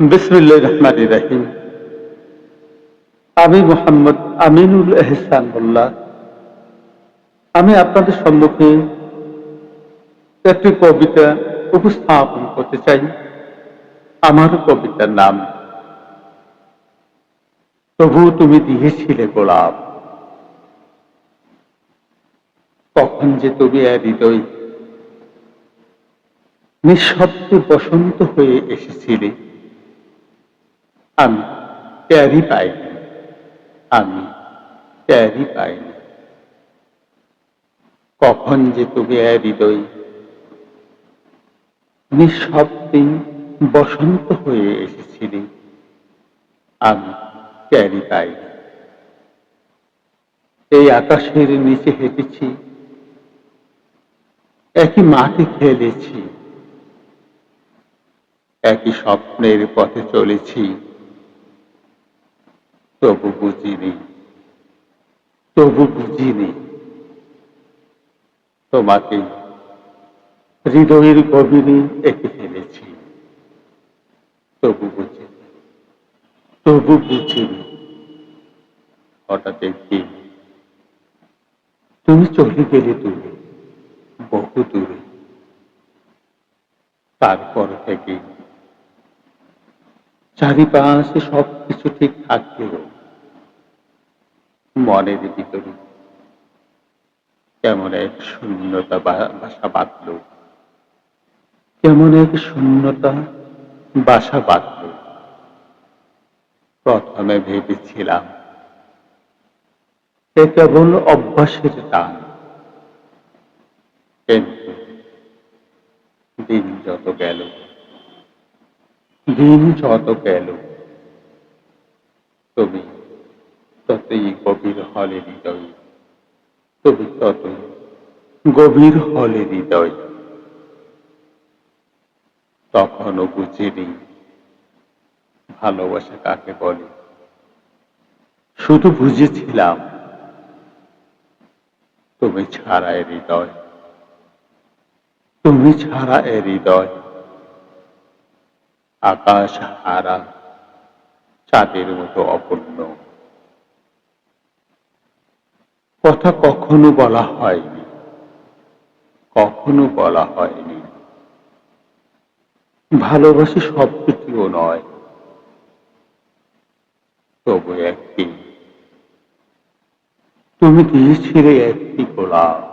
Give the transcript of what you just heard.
বিসমিল্লাহির রহমানির রহিম। আমি মোহাম্মদ আমিনুল এহসান মোল্লা। আমি আপনাদের সম্মুখে একটি কবিতা উপস্থাপন করতে চাই। আমার কবিতার নাম তবু তুমি দিয়েছিলে গোলাপ। কখন যে তুমি হৃদয় নিঃশব্দে বসন্ত হয়ে এসেছিলে, আমি টেরই পাইনি, আমি টেরই পাইনি। কখন যে তুমি হৃদয় নিঃশব্দে বসন্ত হয়ে এসেছিলে, আমি টেরই পাইনি। এই আকাশের নিচে হেঁটেছি, একই মাঠে খেলেছি, একই স্বপ্নের পথে চলেছি, তবু বুঝিনি, তবু বুঝিনি তোমাকে হৃদয়ের গভীরে এঁকে ফেলেছি, তবু বুঝিনি, তবু বুঝিনি। হঠাৎ একদিন তুমি চলে গেলে দূরে, বহু দূরে। তারপর থেকে চারিপাশে সবকিছু ঠিক থাকলেও মনের ভিতরে কেমন এক শূন্যতা বাসা বাঁধল, কেমন এক শূন্যতা বাসা বাঁধল। প্রথমে ভেবেছিলাম এ কেবল অভ্যাসের টান, কিন্তু দিন যত গেল, দিন যত গেল, তুমি ততই গভীর হলে হৃদয়, তুমি ততই গভীর হলে হৃদয়। তখনও বুঝিনি ভালোবাসা কাকে বলে, শুধু বুঝেছিলাম তুমি ছাড়া এ হৃদয়, তুমি ছাড়া এ হৃদয় আকাশ হারা চাঁদের মতো অপূর্ণ। কথা কখনো বলা হয়নি, কখনো বলা হয়নি। ভালোবাসি শব্দটিও নয়, তবু একদিন তুমি দিয়েছিলে একটি গোলাপ।